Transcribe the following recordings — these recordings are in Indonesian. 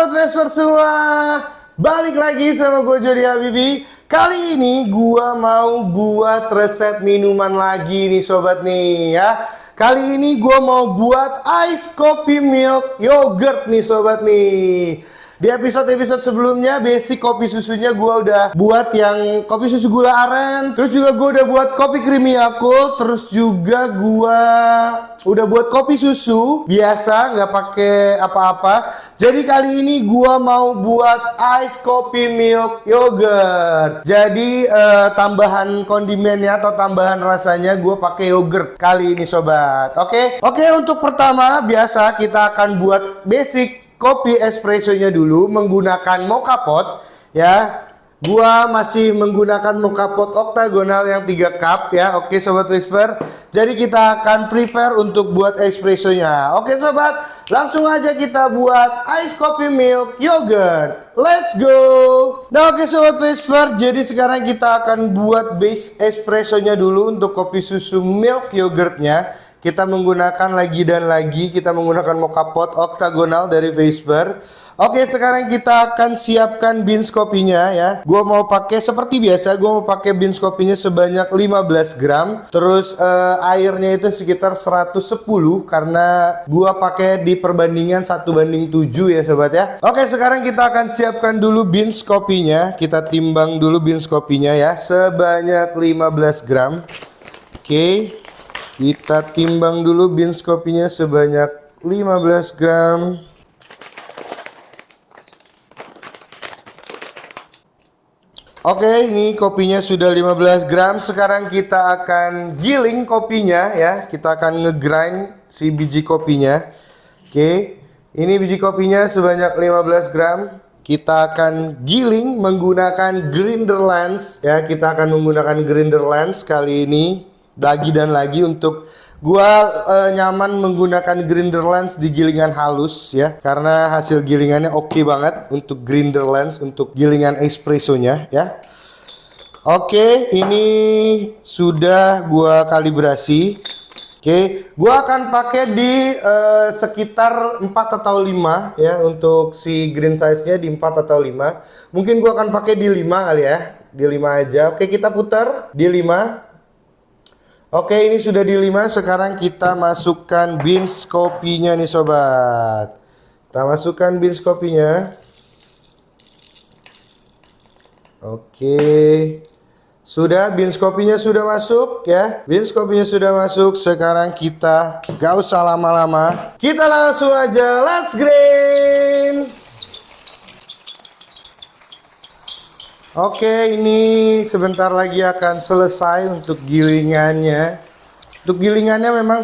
Sobat Vesper semua, balik lagi sama gue Jody Habibi. Kali ini gue mau buat resep minuman lagi nih sobat nih ya. Kali ini gue mau buat ice coffee milk yogurt nih sobat nih. Di episode-episode sebelumnya basic kopi susunya gue udah buat yang kopi susu gula aren. Terus juga gue udah buat kopi creamy Yakult. Terus juga gue udah buat kopi susu biasa nggak pakai apa-apa. Jadi kali ini gue mau buat ice coffee milk yogurt. Jadi tambahan kondimennya atau tambahan rasanya gue pakai yogurt kali ini sobat. Oke, untuk pertama biasa kita akan buat basic kopi espressonya dulu menggunakan mocha pot ya. Gua masih menggunakan mocha pot oktagonal yang 3 cup ya. Oke sobat Whisper. Jadi kita akan prepare untuk buat espressonya. Oke sobat, langsung aja kita buat ice coffee milk yogurt. Let's go. Nah oke sobat Whisper, jadi sekarang kita akan buat base espressonya dulu untuk kopi susu milk yogurtnya. Kita menggunakan lagi dan lagi, kita menggunakan mocha pot oktagonal dari Vesper. Oke, sekarang kita akan siapkan beans kopinya ya. Gua mau pakai seperti biasa, gua mau pakai beans kopinya sebanyak 15 gram. Terus airnya itu sekitar 110 karena gua pakai di perbandingan 1:7 ya sobat ya. Oke, sekarang kita akan siapkan dulu beans kopinya. Kita timbang dulu beans kopinya ya, sebanyak 15 gram. Oke. Kita timbang dulu beans kopinya sebanyak 15 gram. Oke, ini kopinya sudah 15 gram. Sekarang kita akan giling kopinya ya. Kita akan ngegrind si biji kopinya. Oke, ini biji kopinya sebanyak 15 gram. Kita akan giling menggunakan grinder lens ya. Kita akan menggunakan grinder lens kali ini. Lagi dan lagi untuk gua nyaman menggunakan grinder lens di gilingan halus ya, karena hasil gilingannya oke banget untuk grinder lens untuk gilingan espressonya ya. Oke, ini sudah gua kalibrasi. Oke, gua akan pakai di sekitar 4 atau 5 ya untuk si green size-nya di 4 atau 5. Mungkin gua akan pakai di 5 kali ya. Di 5 aja. Oke, kita putar di 5. Oke, ini sudah di 5. Sekarang kita masukkan beans kopinya nih sobat. Kita masukkan beans kopinya. Oke. Sudah, beans kopinya sudah masuk ya. Beans kopinya sudah masuk. Sekarang kita gak usah lama-lama. Kita langsung aja let's grind. Oke, ini sebentar lagi akan selesai untuk gilingannya. Untuk gilingannya memang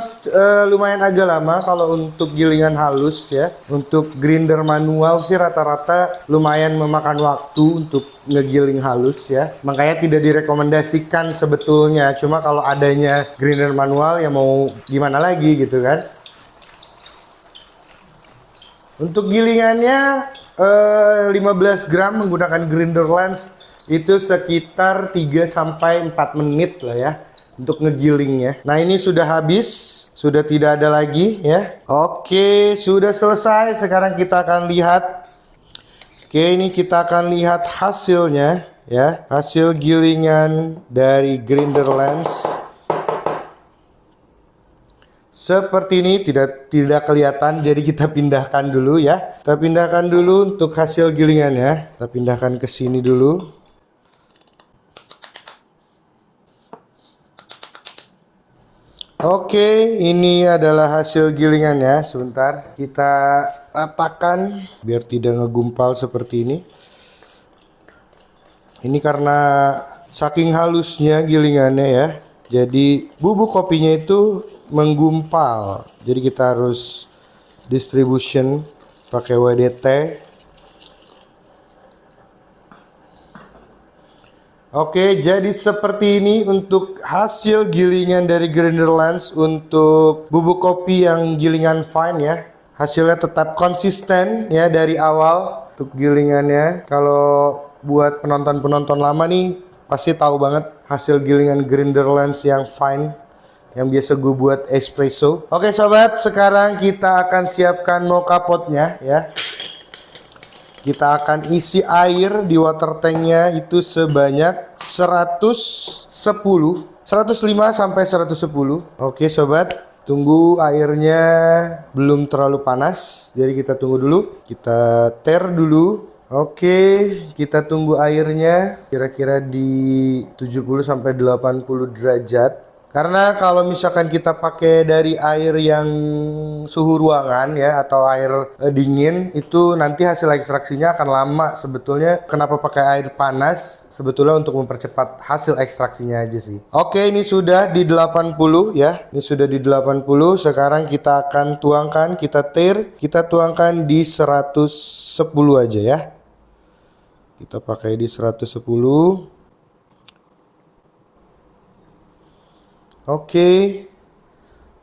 lumayan agak lama kalau untuk gilingan halus ya. Untuk grinder manual sih rata-rata lumayan memakan waktu untuk ngegiling halus ya. Makanya tidak direkomendasikan sebetulnya. Cuma kalau adanya grinder manual ya mau gimana lagi gitu kan. Untuk gilingannya 15 gram menggunakan grinder lens itu sekitar 3-4 menit lah ya untuk ngegilingnya. Nah ini sudah habis, sudah tidak ada lagi ya. Oke, sudah selesai. Sekarang kita akan lihat. Oke, ini kita akan lihat hasilnya ya. Hasil gilingan dari grinder lens. Seperti ini, tidak kelihatan, jadi kita pindahkan dulu ya. Kita pindahkan dulu untuk hasil gilingannya. Kita pindahkan ke sini dulu. Oke, ini adalah hasil gilingannya. Sebentar, kita ratakan biar tidak ngegumpal seperti ini. Ini karena saking halusnya gilingannya ya. Jadi bubuk kopinya itu menggumpal. Jadi kita harus distribution pakai WDT. Oke, jadi seperti ini untuk hasil gilingan dari grinder lens untuk bubuk kopi yang gilingan fine ya. Hasilnya tetap konsisten ya dari awal untuk gilingannya. Kalau buat penonton-penonton lama nih pasti tahu banget hasil gilingan grinder lens yang fine yang biasa gue buat espresso. Oke sobat, sekarang kita akan siapkan mocha potnya ya. Kita akan isi air di water tanknya itu sebanyak 110, 105 sampai 110. Oke sobat, tunggu airnya belum terlalu panas, jadi kita tunggu dulu. Kita ter dulu. Oke, kita tunggu airnya kira-kira di 70 sampai 80 derajat. Karena kalau misalkan kita pakai dari air yang suhu ruangan ya atau air dingin, itu nanti hasil ekstraksinya akan lama. Sebetulnya kenapa pakai air panas? Sebetulnya untuk mempercepat hasil ekstraksinya aja sih. Oke, ini sudah di 80 ya. Ini sudah di 80. Sekarang kita akan tuangkan, kita tuangkan di 110 aja ya. Kita pakai di 110. Oke,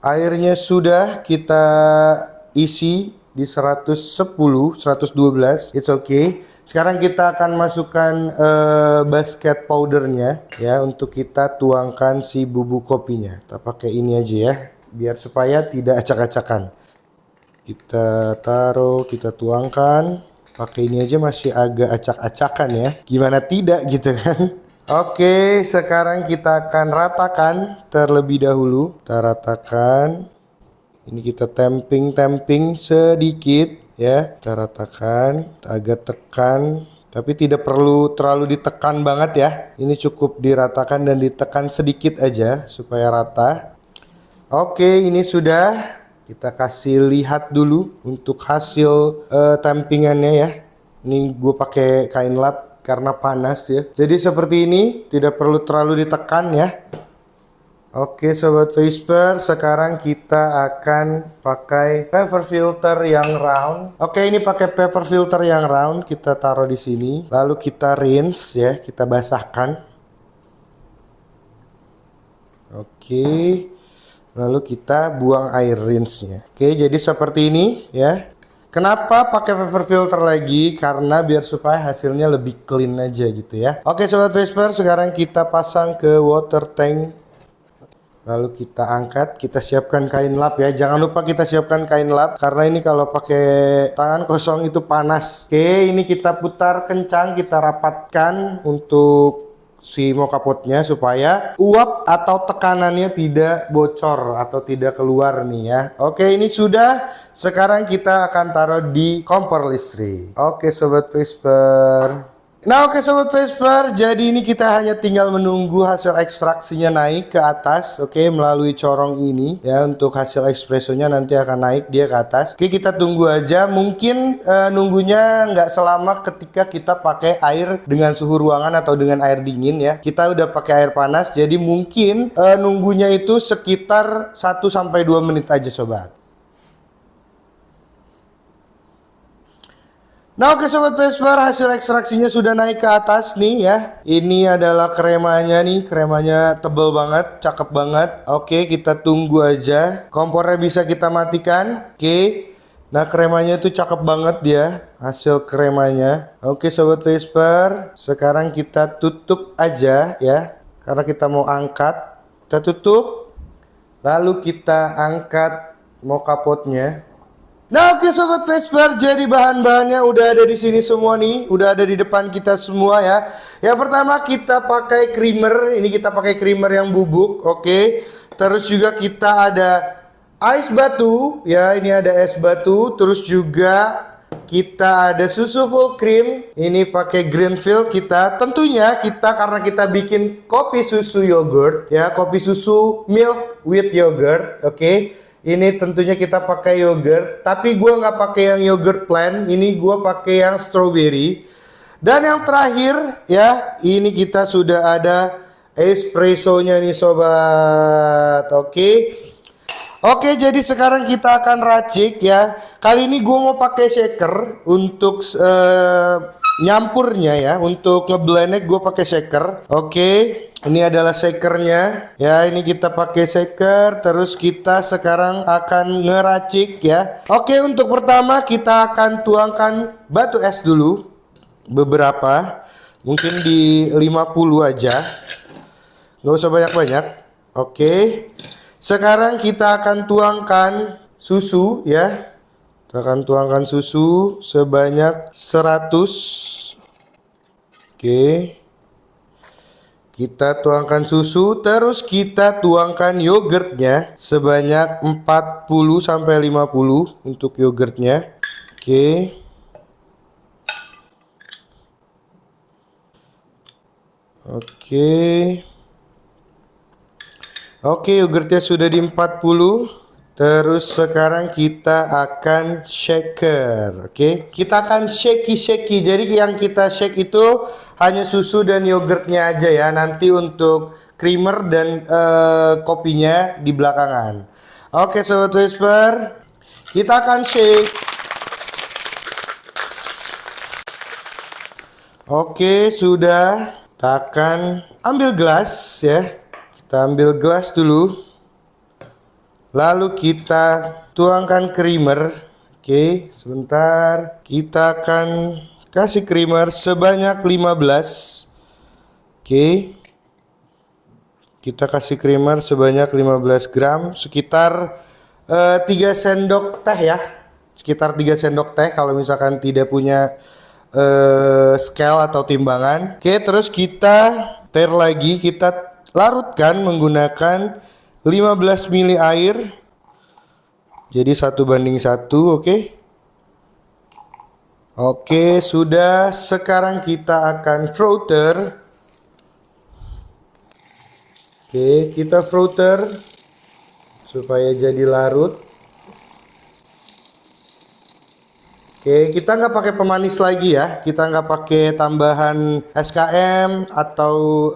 airnya sudah kita isi di 110, 112, it's okay. Sekarang kita akan masukkan basket powdernya ya, untuk kita tuangkan si bubuk kopinya. Kita pakai ini aja ya, biar supaya tidak acak-acakan. Kita taruh, kita tuangkan. Pakai ini aja masih agak acak-acakan ya, gimana tidak gitu kan. Oke, sekarang kita akan ratakan terlebih dahulu. Kita ratakan. Ini kita tamping sedikit ya. Kita ratakan, kita agak tekan. Tapi tidak perlu terlalu ditekan banget ya. Ini cukup diratakan dan ditekan sedikit aja supaya rata. Oke, ini sudah. Kita kasih lihat dulu untuk hasil tampingannya ya. Ini gue pakai kain lap karena panas ya. Jadi seperti ini, tidak perlu terlalu ditekan ya. Oke sobat Vesper, sekarang kita akan pakai paper filter yang round. Oke, ini pakai paper filter yang round, kita taruh di sini. Lalu kita rinse ya, kita basahkan. Oke. Lalu kita buang air rinse-nya. Oke, jadi seperti ini ya. Kenapa pakai paper filter lagi? Karena biar supaya hasilnya lebih clean aja gitu ya. Oke sobat Vesper, sekarang kita pasang ke water tank. Lalu kita angkat, kita siapkan kain lap ya. Jangan lupa kita siapkan kain lap, karena ini kalau pakai tangan kosong itu panas. Oke, ini kita putar kencang, kita rapatkan untuk si mocha potnya supaya uap atau tekanannya tidak bocor atau tidak keluar nih ya. Oke, ini sudah. Sekarang kita akan taruh di kompor listrik. Oke sobat Vesper. Nah oke sobat Vesper, jadi ini kita hanya tinggal menunggu hasil ekstraksinya naik ke atas, oke, melalui corong ini ya. Untuk hasil espressonya nanti akan naik dia ke atas. Oke, kita tunggu aja. Mungkin nunggunya nggak selama ketika kita pakai air dengan suhu ruangan atau dengan air dingin ya. Kita udah pakai air panas, jadi mungkin nunggunya itu sekitar 1 sampai 2 menit aja sobat. Nah oke sobat Vesper, hasil ekstraksinya sudah naik ke atas nih ya. Ini adalah kremanya nih, kremanya tebel banget, cakep banget. Oke, kita tunggu aja. Kompornya bisa kita matikan. Oke. Nah kremanya itu cakep banget dia, hasil kremanya. Oke sobat Vesper, sekarang kita tutup aja ya. Karena kita mau angkat, kita tutup. Lalu kita angkat mocha potnya. Nah oke sobat Vesper, jadi bahan-bahannya udah ada di sini semua nih, udah ada di depan kita semua ya. Yang pertama kita pakai creamer, ini kita pakai creamer yang bubuk, oke. Terus juga kita ada es batu, ya ini ada es batu. Terus juga kita ada susu full cream, ini pakai Greenfield kita. Tentunya kita karena kita bikin kopi susu yogurt, ya kopi susu milk with yogurt, oke. Ini tentunya kita pakai yogurt, tapi gue nggak pakai yang yogurt plain. Ini gue pakai yang strawberry. Dan yang terakhir ya, ini kita sudah ada espressonya nih sobat. Oke, jadi sekarang kita akan racik ya. Kali ini gue mau pakai shaker untuk nyampurnya ya. Untuk ngeblendnya gue pakai shaker. Oke. Ini adalah shakernya ya, ini kita pakai shaker. Terus kita sekarang akan ngeracik ya. Oke, untuk pertama kita akan tuangkan batu es dulu. Beberapa, mungkin di 50 aja, nggak usah banyak-banyak. Oke, sekarang kita akan tuangkan susu ya. Kita akan tuangkan susu sebanyak 100. Oke. Kita tuangkan susu, terus kita tuangkan yogurtnya sebanyak 40 sampai 50 untuk yogurtnya. Oke. Oke. Oke, yogurtnya sudah di 40. Terus sekarang kita akan shaker. Oke, kita akan shaky. Jadi yang kita shake itu hanya susu dan yogurtnya aja ya. Nanti untuk creamer dan kopinya di belakangan. Oke, Sobat Whisper, kita akan shake. Oke, sudah. Kita akan ambil gelas ya. Kita ambil gelas dulu. Lalu kita tuangkan creamer. Oke, sebentar. Kita akan kasih creamer sebanyak 15. Oke. Kita kasih creamer sebanyak 15 gram, sekitar 3 sendok teh ya. Sekitar 3 sendok teh kalau misalkan tidak punya scale atau timbangan. Oke, terus kita lagi, kita larutkan menggunakan 15 ml air. Jadi 1:1, oke. Oke, sudah. Sekarang kita akan frother. Oke, kita frother supaya jadi larut. Oke, kita nggak pakai pemanis lagi ya. Kita nggak pakai tambahan SKM atau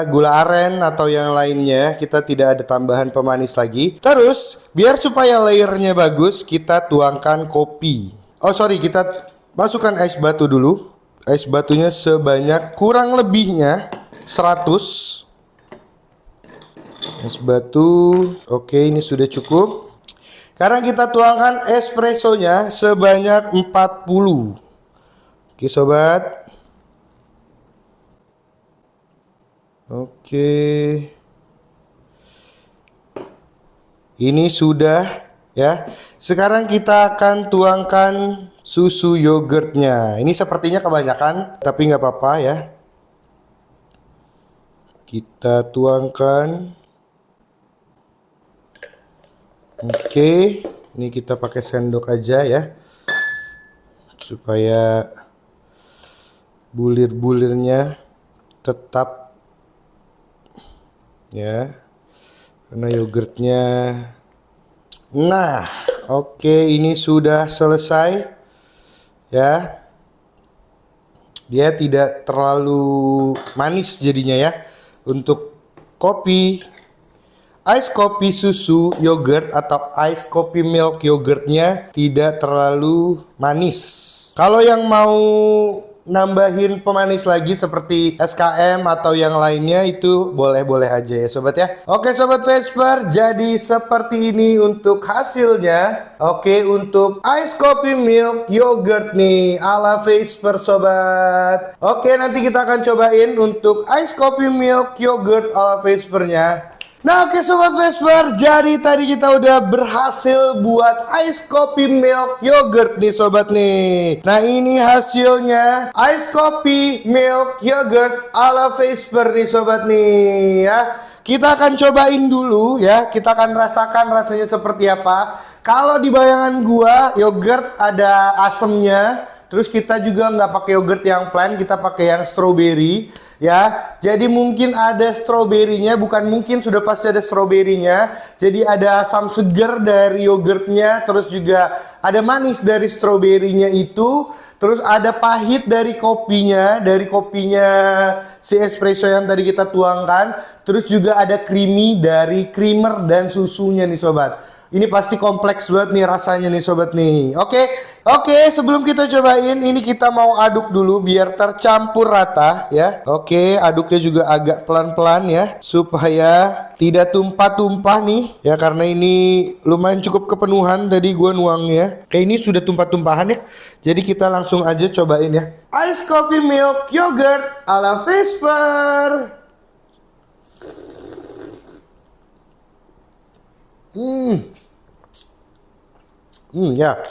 gula aren atau yang lainnya. Kita tidak ada tambahan pemanis lagi. Terus, biar supaya layernya bagus, kita tuangkan kopi. Kita masukkan es batu dulu. Es batunya sebanyak kurang lebihnya 100. Es batu. Oke, ini sudah cukup. Sekarang kita tuangkan espressonya sebanyak 40. Oke, sobat. Oke. Ini sudah ya. Sekarang kita akan tuangkan susu yogurtnya. Ini sepertinya kebanyakan, tapi nggak apa-apa ya. Kita tuangkan. Oke, ini kita pakai sendok aja ya, supaya bulir-bulirnya tetap ya, karena yogurtnya. Nah, oke, ini sudah selesai ya. Dia tidak terlalu manis jadinya ya. Untuk kopi, ice kopi susu yogurt atau ice kopi milk yogurtnya tidak terlalu manis. Kalau yang mau nambahin pemanis lagi seperti SKM atau yang lainnya, itu boleh-boleh aja ya sobat ya. Oke Sobat Vesper, jadi seperti ini untuk hasilnya. Oke, untuk ice coffee milk yogurt nih ala Vesper sobat. Oke, nanti kita akan cobain untuk ice coffee milk yogurt ala Vespernya. Nah oke Sobat Vesper, jadi tadi kita udah berhasil buat ice coffee milk yogurt nih sobat nih. Nah ini hasilnya ice coffee milk yogurt ala Vesper nih sobat nih ya. Kita akan cobain dulu ya, kita akan rasakan rasanya seperti apa. Kalau di bayangan gua yogurt ada asemnya. Terus kita juga nggak pakai yogurt yang plain, kita pakai yang strawberry ya. Jadi mungkin ada stroberinya, bukan mungkin, sudah pasti ada stroberinya. Jadi ada asam segar dari yogurtnya, terus juga ada manis dari stroberinya itu. Terus ada pahit dari kopinya si espresso yang tadi kita tuangkan. Terus juga ada creamy dari creamer dan susunya nih sobat. Ini pasti kompleks banget nih rasanya nih sobat nih. Oke, sebelum kita cobain, ini kita mau aduk dulu biar tercampur rata ya. Oke, aduknya juga agak pelan-pelan ya, supaya tidak tumpah-tumpah nih ya, karena ini lumayan cukup kepenuhan tadi gua nuangnya. Ini sudah tumpah-tumpahan ya. Jadi kita langsung aja cobain ya. Ice coffee milk yogurt ala Vesper. Ya.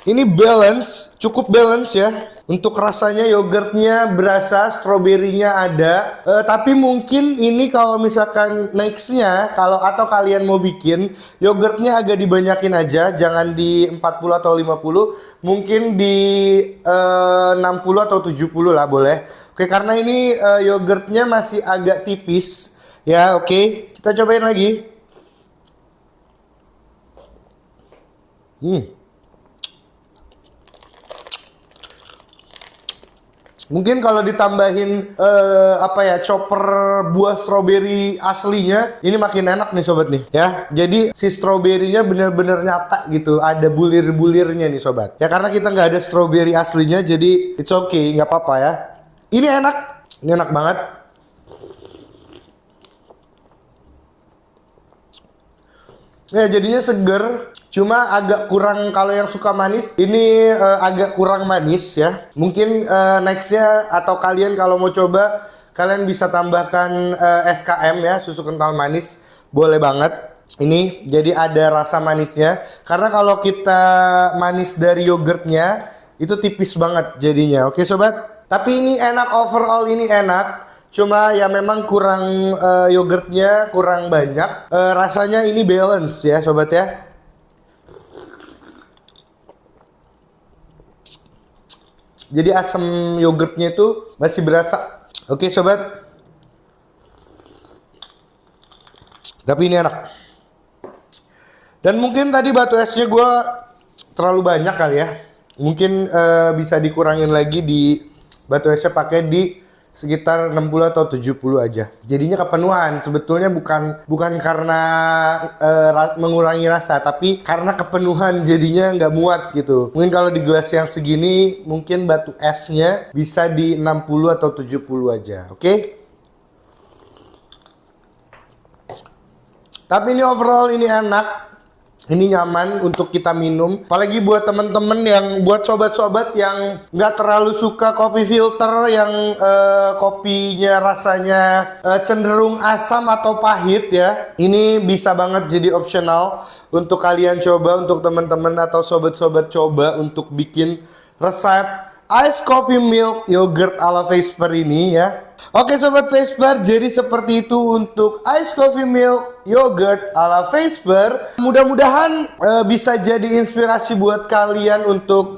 Ini balance, cukup balance ya. Untuk rasanya yogurtnya berasa, stroberinya ada. Tapi mungkin ini kalau misalkan nextnya, atau kalian mau bikin, yogurtnya agak dibanyakin aja. Jangan di 40 atau 50. Mungkin di 60 atau 70 lah boleh. Oke, karena ini yogurtnya masih agak tipis. Ya, oke. Kita cobain lagi. Mungkin kalau ditambahin chopper buah stroberi aslinya, ini makin enak nih sobat nih ya. Jadi si stroberinya bener-bener nyata gitu, ada bulir-bulirnya nih sobat. Ya karena kita nggak ada stroberi aslinya, jadi it's okay, nggak apa-apa ya. Ini enak banget. Ya jadinya seger, cuma agak kurang kalau yang suka manis. Ini agak kurang manis ya. Mungkin nextnya atau kalian kalau mau coba, kalian bisa tambahkan SKM ya, susu kental manis, boleh banget. Ini jadi ada rasa manisnya. Karena kalau kita manis dari yogurtnya itu tipis banget jadinya. Oke sobat. Tapi ini enak, overall ini enak. Cuma ya memang kurang yogurtnya kurang banyak. Rasanya ini balance ya sobat ya. Jadi asam yogurtnya itu masih berasa. Oke sobat. Tapi ini enak. Dan mungkin tadi batu esnya gue terlalu banyak kali ya. Mungkin bisa dikurangin lagi di batu esnya, pakai di sekitar 60 atau 70 aja. Jadinya kepenuhan. Sebetulnya bukan karena mengurangi rasa, tapi karena kepenuhan jadinya nggak muat gitu. Mungkin kalau di gelas yang segini mungkin batu esnya bisa di 60 atau 70 aja. Oke? Tapi ini overall ini enak. Ini nyaman untuk kita minum. Apalagi buat temen-temen buat sobat-sobat yang nggak terlalu suka kopi filter, yang kopinya rasanya cenderung asam atau pahit ya. Ini bisa banget jadi optional untuk kalian coba, untuk temen-temen atau sobat-sobat coba untuk bikin resep ice coffee milk yogurt ala Vesper ini ya. Oke sobat Vesper, jadi seperti itu untuk ice coffee milk yogurt ala Vesper. Mudah-mudahan bisa jadi inspirasi buat kalian untuk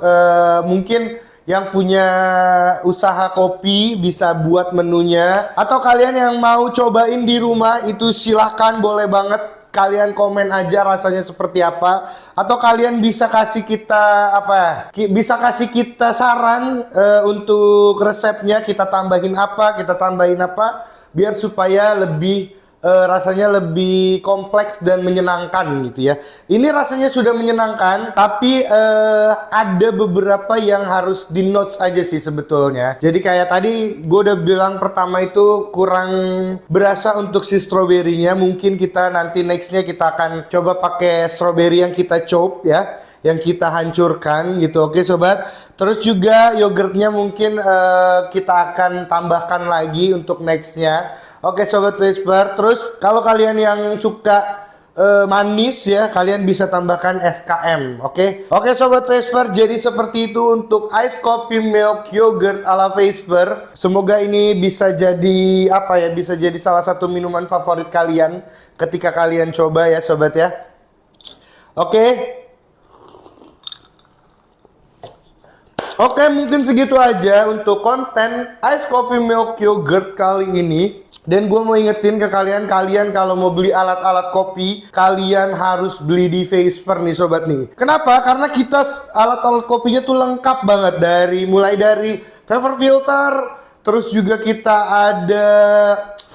mungkin yang punya usaha kopi bisa buat menunya, atau kalian yang mau cobain di rumah itu silahkan, boleh banget. Kalian komen aja rasanya seperti apa, atau kalian bisa kasih kita saran untuk resepnya, kita tambahin apa biar supaya lebih rasanya lebih kompleks dan menyenangkan gitu ya. Ini rasanya sudah menyenangkan, tapi ada beberapa yang harus di notes aja sih sebetulnya. Jadi kayak tadi gue udah bilang, pertama itu kurang berasa untuk si stroberinya. Mungkin kita nanti nextnya kita akan coba pakai stroberi yang kita chop ya, yang kita hancurkan gitu. Oke sobat. Terus juga yogurtnya mungkin kita akan tambahkan lagi untuk nextnya. Oke sobat Vesper. Terus kalau kalian yang suka manis ya, kalian bisa tambahkan SKM. Oke sobat Vesper, jadi seperti itu untuk ice coffee milk yogurt ala Vesper. Semoga ini bisa jadi bisa jadi salah satu minuman favorit kalian ketika kalian coba ya sobat ya. Oke, mungkin segitu aja untuk konten ice coffee milk yogurt kali ini. Dan gue mau ingetin ke kalian kalau mau beli alat-alat kopi, kalian harus beli di Vesper nih sobat nih. Kenapa? Karena kita alat-alat kopinya tuh lengkap banget, mulai dari paper filter, terus juga kita ada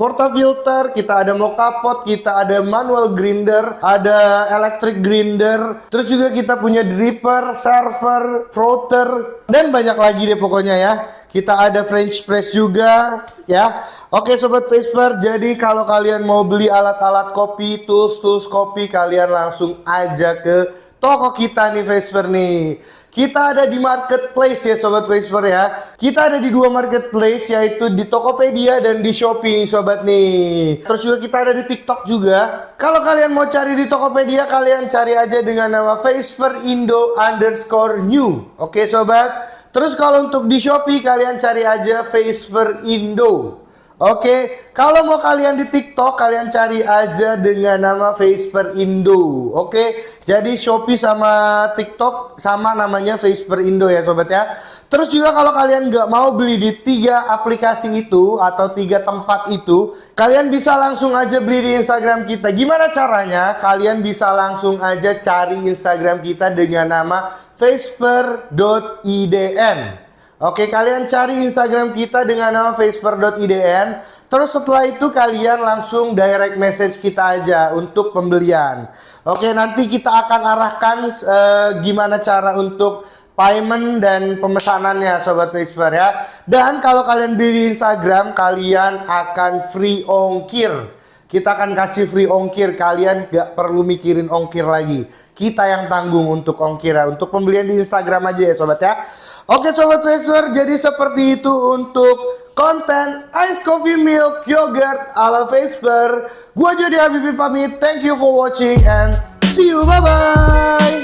Forta filter, kita ada mocha pot, kita ada manual grinder, ada electric grinder, terus juga kita punya dripper, server, frother, dan banyak lagi deh pokoknya ya. Kita ada French press juga ya. Oke sobat Vesper, jadi kalau kalian mau beli alat-alat kopi, tools kopi, kalian langsung aja ke toko kita nih Vesper nih. Kita ada di marketplace ya Sobat Vesper ya. Kita ada di 2 marketplace, yaitu di Tokopedia dan di Shopee nih Sobat nih. Terus juga kita ada di TikTok juga. Kalau kalian mau cari di Tokopedia, kalian cari aja dengan nama Vesper Indo _new. Oke Sobat. Terus kalau untuk di Shopee, kalian cari aja Vesper Indo. Oke, kalau mau kalian di TikTok, kalian cari aja dengan nama Vesper Indo. Oke, jadi Shopee sama TikTok sama namanya Vesper Indo ya Sobat ya. Terus juga kalau kalian nggak mau beli di 3 aplikasi itu atau 3 tempat itu, kalian bisa langsung aja beli di Instagram kita. Gimana caranya? Kalian bisa langsung aja cari Instagram kita dengan nama vesper.idn. Oke, kalian cari Instagram kita dengan nama vesper.idn. Terus setelah itu kalian langsung direct message kita aja untuk pembelian. Oke, nanti kita akan arahkan gimana cara untuk payment dan pemesanannya Sobat Vesper ya. Dan kalau kalian beli di Instagram, kalian akan free ongkir. Kita akan kasih free ongkir, kalian gak perlu mikirin ongkir lagi. Kita yang tanggung untuk ongkir ya. Untuk pembelian di Instagram aja ya Sobat ya. Oke Sobat Vesper, jadi seperti itu untuk konten Ice Coffee Milk Yogurt ala Vesper. Gua Jody Habibie pamit, thank you for watching and see you, bye-bye.